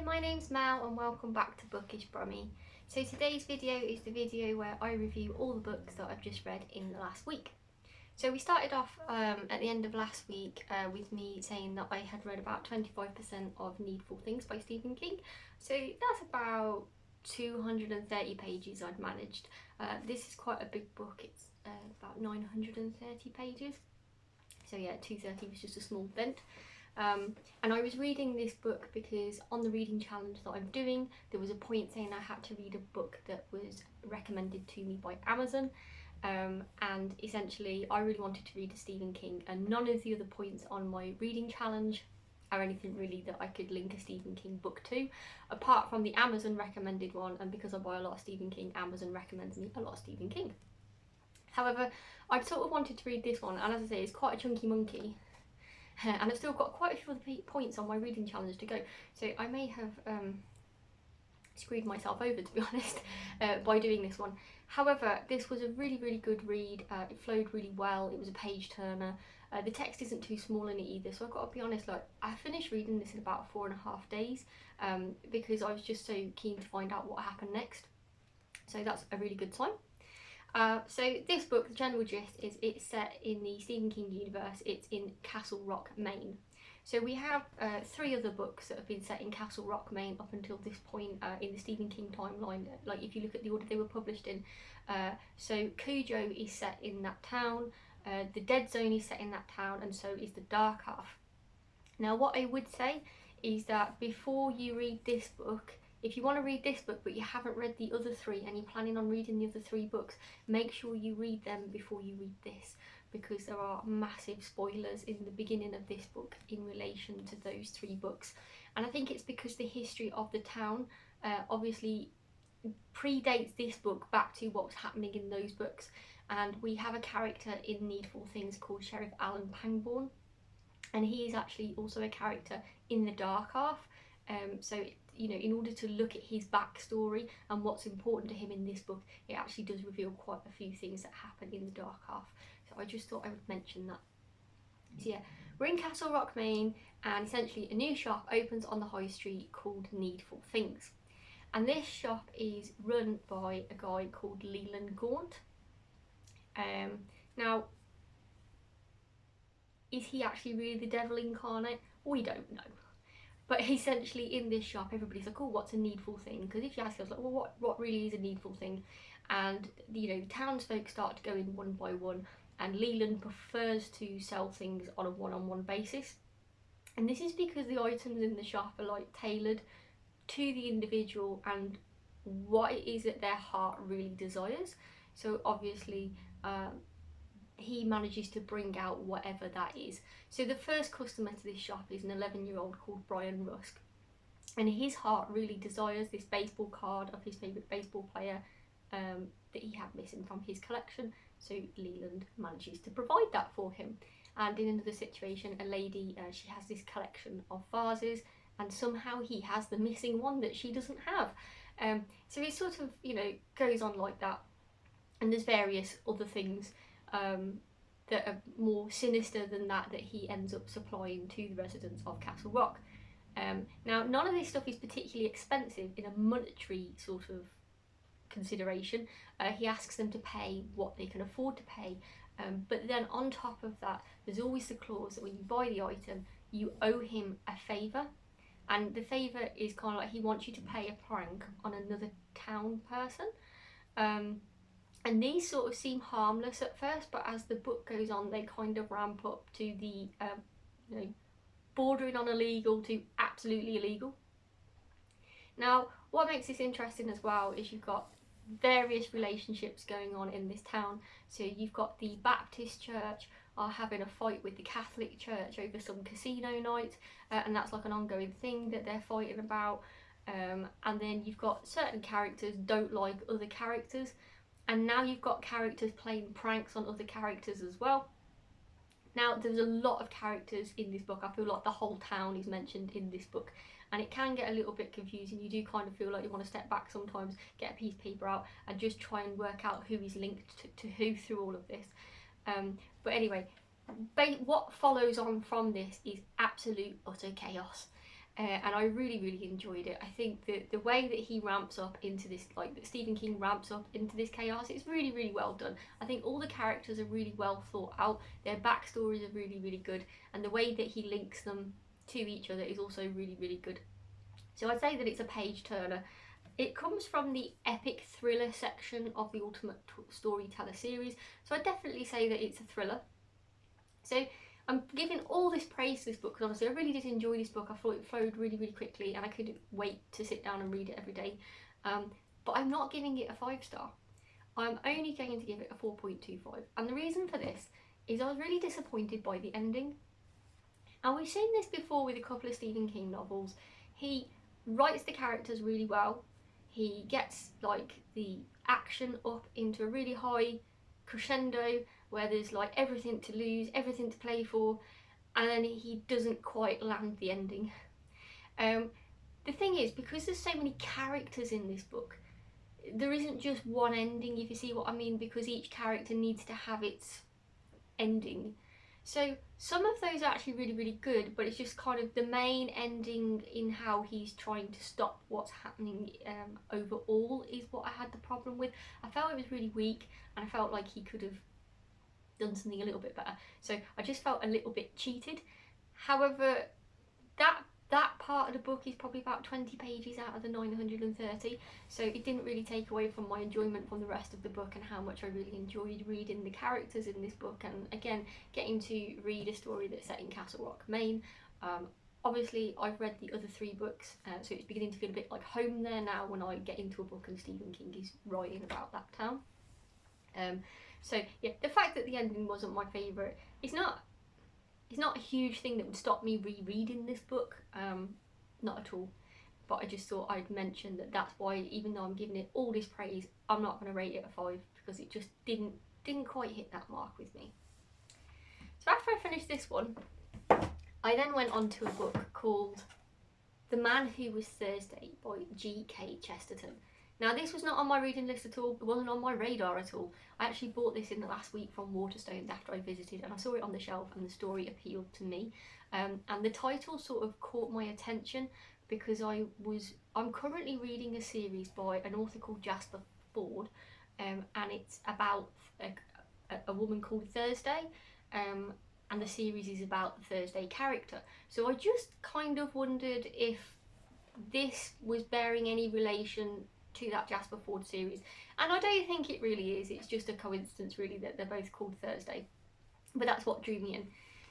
my name's Mel and welcome back to Bookish Brummy. So today's video is the video where I review all the books that I've just read in the last week. So we started off at the end of last week with me saying that I had read about 25% of Needful Things by Stephen King. So that's about 230 pages I'd managed. This is quite a big book, it's about 930 pages. So yeah, 230 was just a small dent. And I was reading this book because on the reading challenge that I'm doing, there was a point saying I had to read a book that was recommended to me by Amazon. And essentially I really wanted to read a Stephen King, and none of the other points on my reading challenge are anything really that I could link a Stephen King book to, apart from the Amazon recommended one. And because I buy a lot of Stephen King, Amazon recommends me a lot of Stephen King. However, I sort of wanted to read this one, and as I say, it's quite a chunky monkey. And I've still got quite a few other points on my reading challenge to go, so I may have screwed myself over, to be honest, by doing this one. However, this was a really good read. It flowed really well. It was a page turner. The text isn't too small in it either, so I've got to be honest, like, I finished reading this in about 4.5 days because I was just so keen to find out what happened next. So that's a really good sign. So this book, the general gist is it's set in the Stephen King universe. It's in Castle Rock, Maine. So we have 3 other books that have been set in Castle Rock, Maine up until this point in the Stephen King timeline, like if you look at the order they were published in. So Cujo is set in that town, the Dead Zone is set in that town, and so is the Dark Half. Now what I would say is that before you read this book, if you want to read this book but you haven't read the other 3 and you're planning on reading the other 3 books, make sure you read them before you read this, because there are massive spoilers in the beginning of this book in relation to those 3 books. And I think it's because the history of the town obviously predates this book back to what was happening in those books. And we have a character in Needful Things called Sheriff Alan Pangborn, and he is actually also a character in the Dark Half. So you know, in order to look at his backstory and what's important to him in this book, it actually does reveal quite a few things that happen in the Dark Half. So I just thought I would mention that. So yeah, we're in Castle Rock, Maine, and essentially a new shop opens on the high street called Needful Things. And this shop is run by a guy called Leland Gaunt. Now, is he actually really the devil incarnate? We don't know. But essentially in this shop, everybody's like, oh, what's a needful thing? Because if you ask us, like, well, what really is a needful thing? And, you know, townsfolk start to go in one by one, and Leland prefers to sell things on a one-on-one basis. And this is because the items in the shop are, like, tailored to the individual and what it is that their heart really desires. So obviously, he manages to bring out whatever that is. So the first customer to this shop is an 11-year-old called Brian Rusk, and his heart really desires this baseball card of his favourite baseball player that he had missing from his collection. So Leland manages to provide that for him. And in another situation, a lady, she has this collection of vases, and somehow he has the missing one that she doesn't have. So it sort of, you know, goes on like that. And there's various other things that are more sinister than that he ends up supplying to the residents of Castle Rock. Now, none of this stuff is particularly expensive in a monetary sort of consideration. He asks them to pay what they can afford to pay, but then on top of that, there's always the clause that when you buy the item, you owe him a favour. And the favour is kind of like he wants you to pay a prank on another town person. And these sort of seem harmless at first, but as the book goes on, they kind of ramp up to the, you know, bordering on illegal to absolutely illegal. Now, what makes this interesting as well is you've got various relationships going on in this town. So you've got the Baptist church are having a fight with the Catholic church over some casino night, and that's like an ongoing thing that they're fighting about. And then you've got certain characters don't like other characters. And now you've got characters playing pranks on other characters as well. Now, there's a lot of characters in this book. I feel like the whole town is mentioned in this book, and it can get a little bit confusing. You do kind of feel like you want to step back sometimes, get a piece of paper out, and just try and work out who is linked to who through all of this. But anyway, what follows on from this is absolute utter chaos. and I really enjoyed it. I think that the way that he ramps up into this, like that Stephen King ramps up into this chaos, it's really well done. I think all the characters are really well thought out, their backstories are really good, and the way that he links them to each other is also really good. So I'd say that it's a page turner. It comes from the epic thriller section of the Ultimate Storyteller series, so I'd definitely say that it's a thriller. So I'm giving all this praise to this book because honestly I really did enjoy this book. I thought it flowed really quickly and I couldn't wait to sit down and read it every day. But I'm not giving it a 5-star. I'm only going to give it a 4.25. And the reason for this is I was really disappointed by the ending. And we've seen this before with a couple of Stephen King novels. He writes the characters really well. He gets like the action up into a really high crescendo where there's like everything to lose, everything to play for, and then he doesn't quite land the ending. The thing is, because there's so many characters in this book, there isn't just one ending, if you see what I mean, because each character needs to have its ending. So some of those are actually really good, but it's just kind of the main ending in how he's trying to stop what's happening overall is what I had the problem with. I felt it was really weak and I felt like he could have done something a little bit better. So I just felt a little bit cheated. However, that part of the book is probably about 20 pages out of the 930, so it didn't really take away from my enjoyment from the rest of the book and how much I really enjoyed reading the characters in this book, and again getting to read a story that's set in Castle Rock, Maine. Obviously I've read the other 3 books, so it's beginning to feel a bit like home there now when I get into a book and Stephen King is writing about that town. So yeah, the fact that the ending wasn't my favourite, it's not a huge thing that would stop me rereading this book, not at all. But I just thought I'd mention that that's why, even though I'm giving it all this praise, I'm not going to rate it a 5 because it just didn't quite hit that mark with me. So after I finished this one, I then went on to a book called The Man Who Was Thursday by G.K.Chesterton. Now this was not on my reading list at all, it wasn't on my radar at all. I actually bought this in the last week from Waterstones after I visited, and I saw it on the shelf and the story appealed to me. And the title sort of caught my attention because I'm currently reading a series by an author called Jasper Fforde, and it's about a woman called Thursday, and the series is about the Thursday character. So I just kind of wondered if this was bearing any relation to that Jasper Fforde series, and I don't think it really is. It's just a coincidence really that they're both called Thursday, but that's what drew me in.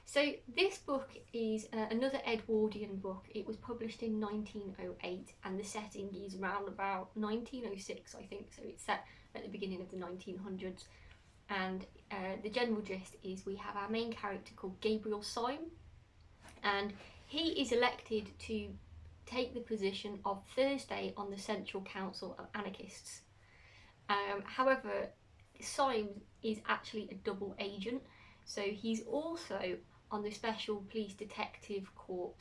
So this book is another Edwardian book. It was published in 1908 and the setting is around about 1906 I think, so it's set at the beginning of the 1900s, and the general gist is we have our main character called Gabriel Syme, and he is elected to take the position of Thursday on the Central Council of Anarchists. However, Syme is actually a double agent, so he's also on the Special Police Detective Corps,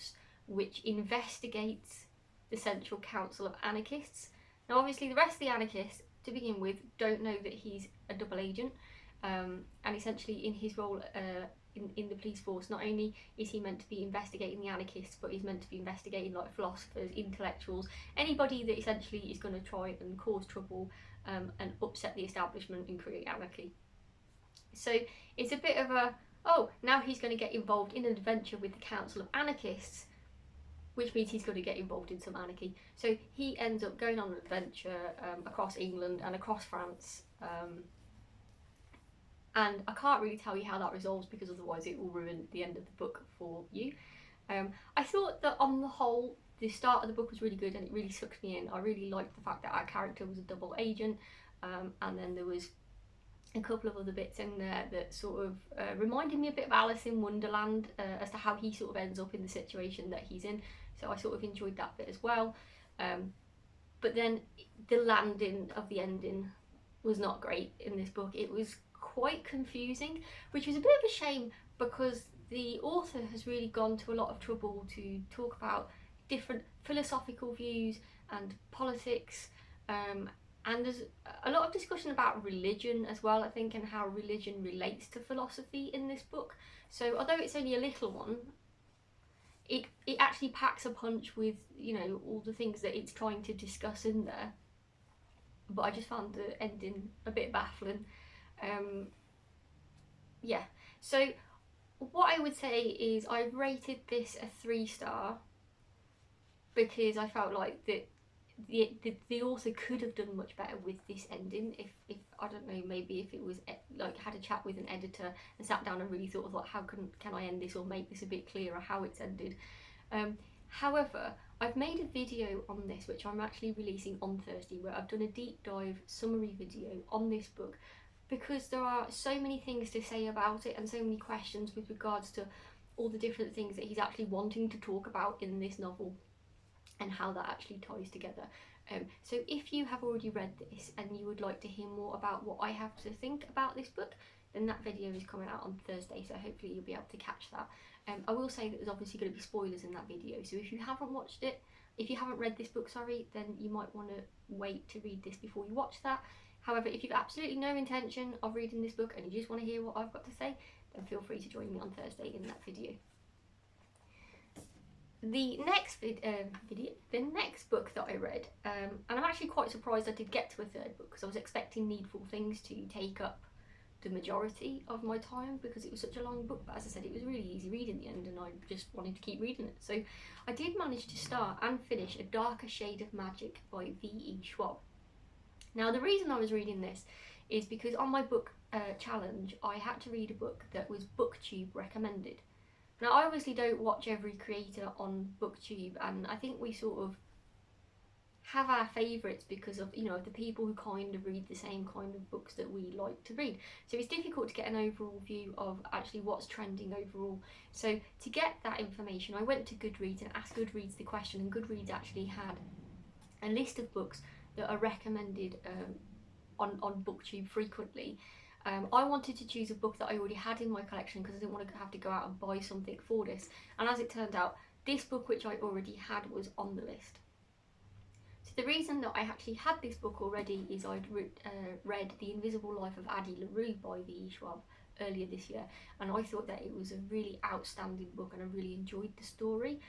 which investigates the Central Council of Anarchists. Now obviously the rest of the anarchists, to begin with, don't know that he's a double agent, and essentially in his role in the police force, not only is he meant to be investigating the anarchists, but he's meant to be investigating like philosophers, intellectuals, anybody that essentially is going to try and cause trouble and upset the establishment and create anarchy. So it's a bit of a, oh, now he's going to get involved in an adventure with the Council of Anarchists, which means he's going to get involved in some anarchy. So he ends up going on an adventure across England and across France, and I can't really tell you how that resolves because otherwise it will ruin the end of the book for you. I thought that on the whole the start of the book was really good and it really sucked me in. I really liked the fact that our character was a double agent, and then there was a couple of other bits in there that sort of reminded me a bit of Alice in Wonderland as to how he sort of ends up in the situation that he's in, so I sort of enjoyed that bit as well. But then the landing of the ending was not great in this book. It was quite confusing, which was a bit of a shame because the author has really gone to a lot of trouble to talk about different philosophical views and politics, and there's a lot of discussion about religion as well, I think, and how religion relates to philosophy in this book. So although it's only a little one, it actually packs a punch with, you know, all the things that it's trying to discuss in there. But I just found the ending a bit baffling. Yeah, so what I would say is I've rated this a 3-star because I felt like that the author could have done much better with this ending. If I don't know, maybe if it was like had a chat with an editor and sat down and really thought of like, how can I end this or make this a bit clearer how it's ended. However, I've made a video on this which I'm actually releasing on Thursday, where I've done a deep dive summary video on this book, because there are so many things to say about it and so many questions with regards to all the different things that he's actually wanting to talk about in this novel and how that actually ties together. So if you have already read this and you would like to hear more about what I have to think about this book, then that video is coming out on Thursday, so hopefully you'll be able to catch that. I will say that there's obviously going to be spoilers in that video, so if you haven't watched it, if you haven't read this book, sorry, then you might want to wait to read this before you watch that. However, if you've absolutely no intention of reading this book and you just want to hear what I've got to say, then feel free to join me on Thursday in that video. The next the next book that I read, and I'm actually quite surprised I did get to a 3rd book, because I was expecting Needful Things to take up the majority of my time because it was such a long book, but as I said, it was really easy read in the end and I just wanted to keep reading it. So I did manage to start and finish A Darker Shade of Magic by V.E.Schwab. Now the reason I was reading this is because on my book challenge I had to read a book that was BookTube recommended. Now I obviously don't watch every creator on BookTube, and I think we sort of have our favourites because of, you know, the people who kind of read the same kind of books that we like to read. So it's difficult to get an overall view of actually what's trending overall. So to get that information, I went to Goodreads and asked Goodreads the question, and Goodreads actually had a list of books that are recommended on BookTube frequently. I wanted to choose a book that I already had in my collection because I didn't want to have to go out and buy something for this, and as it turned out, this book which I already had was on the list. So the reason that I actually had this book already is I'd read The Invisible Life of Addie LaRue by V.E.Schwab earlier this year, and I thought that it was a really outstanding book and I really enjoyed the story.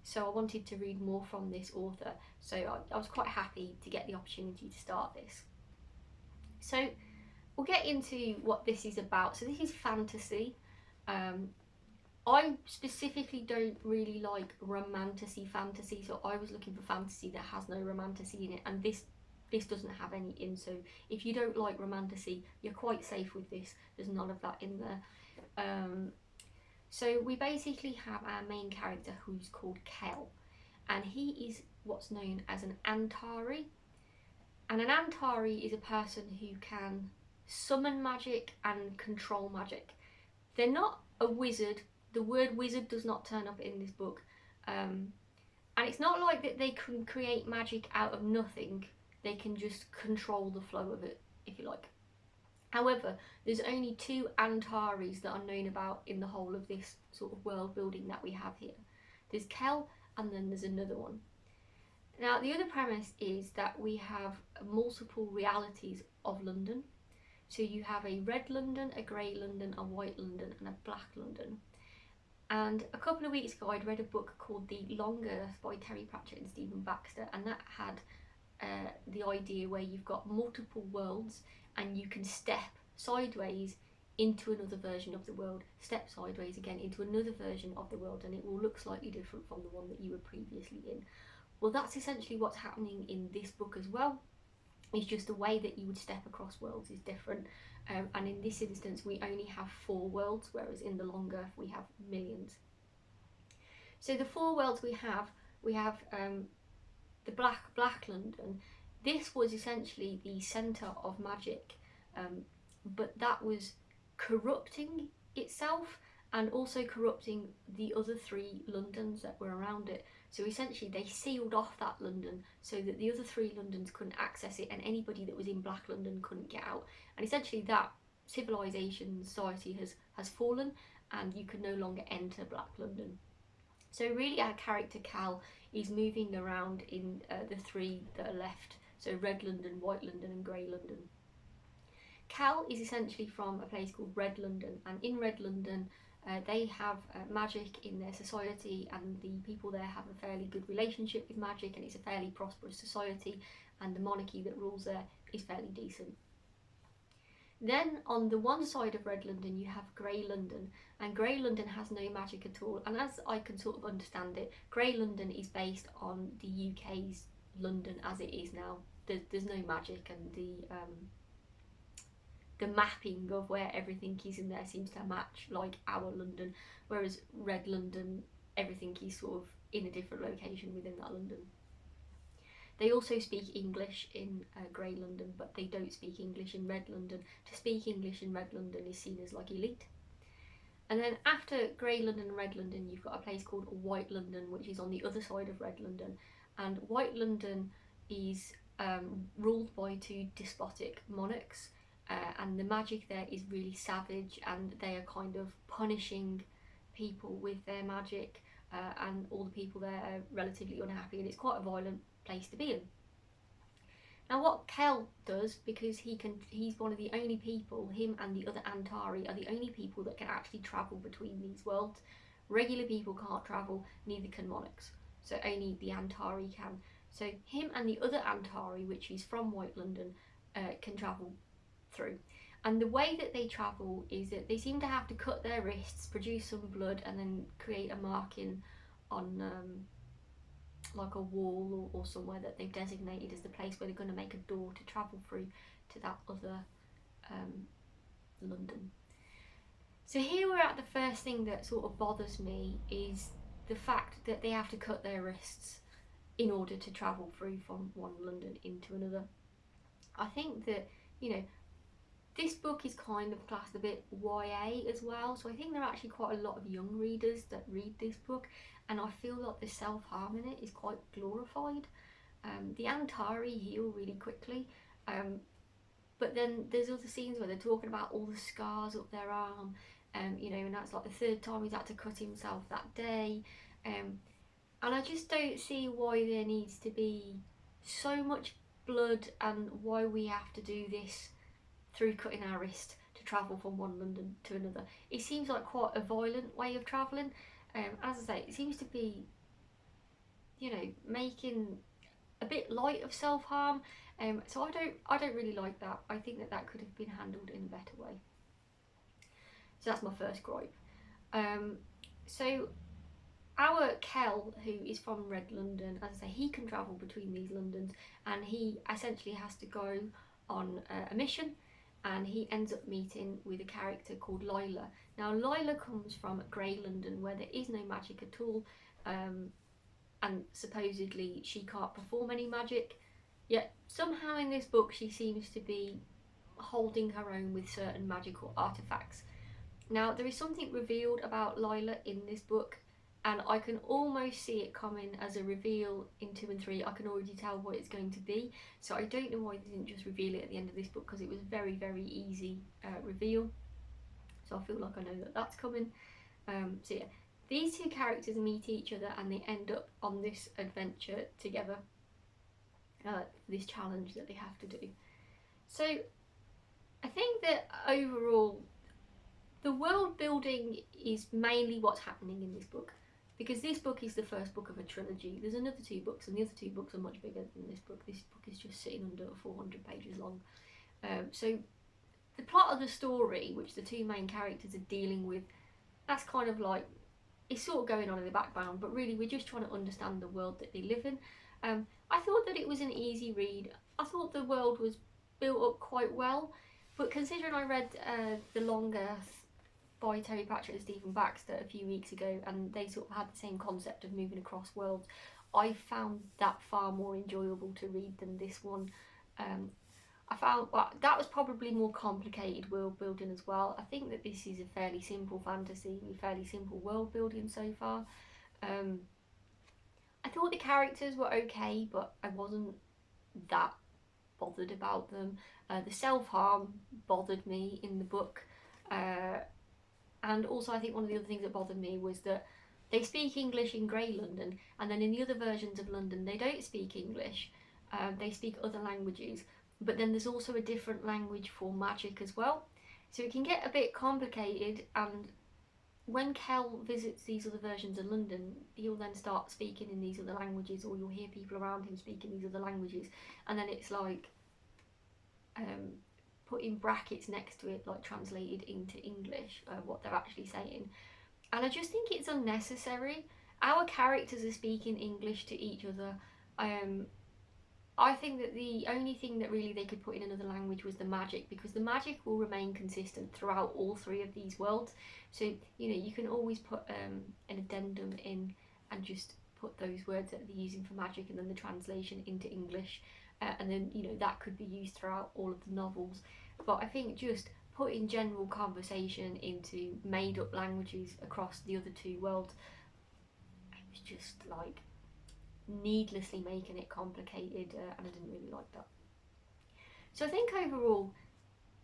So I wanted to read more from this author, so I was quite happy to get the opportunity to start this. So we'll get into what this is about. So this is fantasy. I specifically don't really like romantasy fantasy, so I was looking for fantasy that has no romantasy in it, and this doesn't have any in, so if you don't like romantasy, you're quite safe with this. There's none of that in there. So we basically have our main character who's called Kel, and he is what's known as an Antari. And an Antari is a person who can summon magic and control magic. They're not a wizard. The word wizard does not turn up in this book. And it's not like that they can create magic out of nothing. They can just control the flow of it, if you like. However, there's only 2 Antares that are known about in the whole of this sort of world building that we have here. There's Kel, and then there's another one. Now, the other premise is that we have multiple realities of London. So you have a red London, a grey London, a white London, and a black London. And a couple of weeks ago, I'd read a book called The Long Earth by Terry Pratchett and Stephen Baxter, and that had the idea where you've got multiple worlds and you can step sideways into another version of the world, step sideways again into another version of the world, and it will look slightly different from the one that you were previously in. Well, that's essentially what's happening in this book as well. It's just the way that you would step across worlds is different, and in this instance we only have 4 worlds, whereas in the Long Earth we have millions. So the 4 worlds we have the Black London. This was essentially the centre of magic, but that was corrupting itself and also corrupting the other 3 Londons that were around it. So essentially they sealed off that London so that the other 3 Londons couldn't access it, and anybody that was in Black London couldn't get out. And essentially that civilization, society has fallen, and you can no longer enter Black London. So really our character Cal is moving around in the 3 that are left, so Red London, White London and Grey London. Cal is essentially from a place called Red London, and in Red London They have magic in their society, and the people there have a fairly good relationship with magic, and it's a fairly prosperous society, and the monarchy that rules there is fairly decent. Then on the one side of Red London you have Grey London, and Grey London has no magic at all, and as I can sort of understand it, Grey London is based on the UK's London as it is now. There's no magic, and the mapping of where everything is in there seems to match like our London, whereas Red London, everything is sort of in a different location within that London. They also speak English in Grey London, but they don't speak English in Red London. To speak English in Red London is seen as like elite. And then after Grey London and Red London, you've got a place called White London, which is on the other side of Red London. And White London is ruled by two despotic monarchs, and the magic there is really savage, and they are kind of punishing people with their magic, and all the people there are relatively unhappy, and it's quite a violent place to be in. Now what Kell does, because he's one of the only people, him and the other Antari are the only people that can actually travel between these worlds. Regular people can't travel, neither can monarchs, so only the Antari can. So him and the other Antari, which is from White London, can travel through. And the way that they travel is that they seem to have to cut their wrists, produce some blood, and then create a marking on like a wall or somewhere that they've designated as the place where they're going to make a door to travel through to that other London. So here we're at the first thing that sort of bothers me, is the fact that they have to cut their wrists in order to travel through from one London into another. I think that, you know, this book is kind of classed a bit YA as well, so I think there are actually quite a lot of young readers that read this book, and I feel like the self-harm in it is quite glorified. The Antari heal really quickly, but then there's other scenes where they're talking about all the scars up their arm, you know, and that's like the third time he's had to cut himself that day, and I just don't see why there needs to be so much blood, and why we have to do this through cutting our wrist to travel from one London to another. It seems like quite a violent way of travelling. As I say, it seems to be, you know, making a bit light of self-harm. So I don't really like that. I think that that could have been handled in a better way. So that's my first gripe. So our Kell, who is from Red London, as I say, he can travel between these Londons, and he essentially has to go on a mission, and he ends up meeting with a character called Lila. Now Lila comes from Grey London, where there is no magic at all, and supposedly she can't perform any magic, yet somehow in this book she seems to be holding her own with certain magical artefacts. Now there is something revealed about Lila in this book, and I can almost see it coming as a reveal in 2 and 3. I can already tell what it's going to be, so I don't know why they didn't just reveal it at the end of this book, because it was a very, very easy reveal. So I feel like I know that that's coming. So yeah, these two characters meet each other, and they end up on this adventure together, this challenge that they have to do. So I think that overall the world building is mainly what's happening in this book, because this book is the first book of a trilogy. There's another 2 books, and the other 2 books are much bigger than this book. This book is just sitting under 400 pages long. So the plot of the story, which the 2 main characters are dealing with, that's kind of like, it's sort of going on in the background, but really we're just trying to understand the world that they live in. I thought that it was an easy read. I thought the world was built up quite well, but considering I read The Long Earth by Terry Pratchett and Stephen Baxter a few weeks ago, and they sort of had the same concept of moving across worlds, I found that far more enjoyable to read than this one. I found that was probably more complicated world building as well. I think that this is a fairly simple fantasy with fairly simple world building so far. I thought the characters were okay, but I wasn't that bothered about them. The self-harm bothered me in the book. And also I think one of the other things that bothered me was that they speak English in Grey London, and then in the other versions of London they don't speak English, they speak other languages, but then there's also a different language for magic as well. So it can get a bit complicated, and when Kel visits these other versions of London, he'll then start speaking in these other languages, or you'll hear people around him speaking these other languages, and then it's like put in brackets next to it, like translated into English, what they're actually saying. And I just think it's unnecessary. Our characters are speaking English to each other. I think that the only thing that really they could put in another language was the magic, because the magic will remain consistent throughout all three of these worlds. So, you know, you can always put an addendum in and just put those words that they're using for magic and then the translation into English. And then, you know, that could be used throughout all of the novels. But I think just putting general conversation into made up languages across the other two worlds, it was just like needlessly making it complicated, and I didn't really like that. So I think overall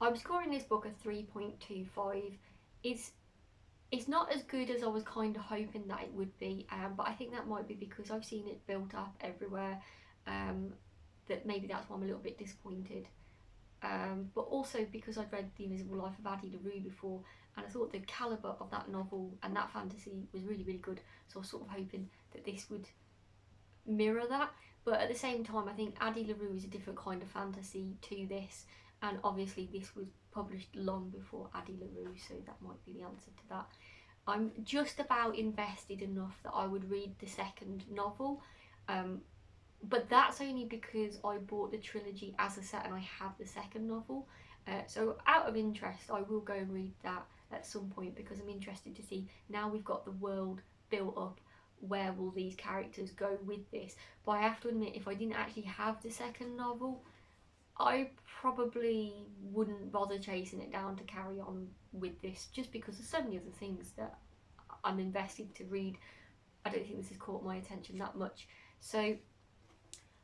I'm scoring this book a 3.25. It's not as good as I was kind of hoping that it would be, but I think that might be because I've seen it built up everywhere, that maybe that's why I'm a little bit disappointed. But also because I'd read The Invisible Life of Addie LaRue before, and I thought the calibre of that novel and that fantasy was really, really good, so I was sort of hoping that this would mirror that. But at the same time, I think Addie LaRue is a different kind of fantasy to this, and obviously this was published long before Addie LaRue, so that might be the answer to that. I'm just about invested enough that I would read the second novel, but that's only because I bought the trilogy as a set and I have the second novel. So out of interest, I will go and read that at some point, because I'm interested to see, now we've got the world built up, where will these characters go with this. But I have to admit, if I didn't actually have the second novel, I probably wouldn't bother chasing it down to carry on with this, just because there's so many other things that I'm invested to read. I don't think this has caught my attention that much. So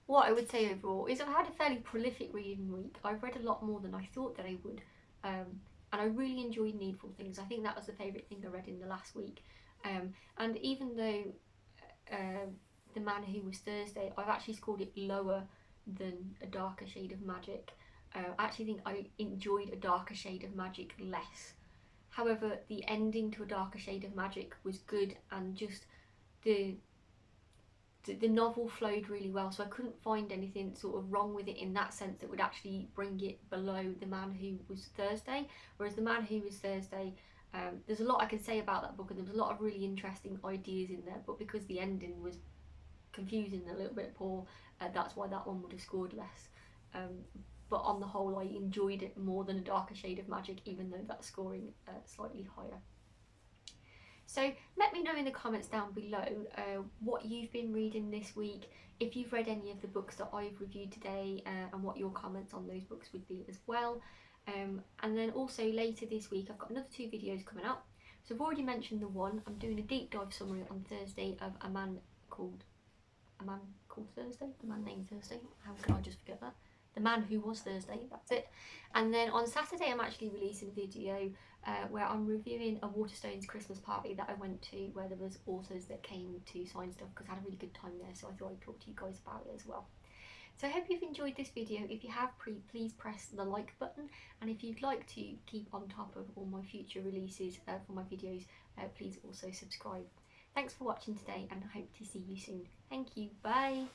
what I would say overall is I've had a fairly prolific reading week. I've read a lot more than I thought that I would, and I really enjoyed Needful Things. I think that was the favourite thing I read in the last week. And even though The Man Who Was Thursday, I've actually scored it lower than A Darker Shade of Magic. I actually think I enjoyed A Darker Shade of Magic less. However, the ending to A Darker Shade of Magic was good, and just the novel flowed really well, so I couldn't find anything sort of wrong with it in that sense that would actually bring it below The Man Who Was Thursday. Whereas The Man Who Was Thursday, there's a lot I can say about that book, and there was a lot of really interesting ideas in there, but because the ending was confusing and a little bit poor, that's why that one would have scored less. But on the whole, I enjoyed it more than A Darker Shade of Magic, even though that's scoring slightly higher. So let me know in the comments down below what you've been reading this week, if you've read any of the books that I've reviewed today, and what your comments on those books would be as well. And then also later this week I've got another 2 videos coming up. So I've already mentioned the one. I'm doing a deep dive summary on Thursday of A Man Called Thursday? The Man Named Thursday? How can I just forget that? The Man Who Was Thursday, that's it. And then on Saturday I'm actually releasing a video where I'm reviewing a Waterstones Christmas party that I went to, where there was authors that came to sign stuff, because I had a really good time there, so I thought I'd talk to you guys about it as well. So I hope you've enjoyed this video. If you have, please press the like button, and if you'd like to keep on top of all my future releases for my videos, please also subscribe. Thanks for watching today, and I hope to see you soon. Thank you, bye!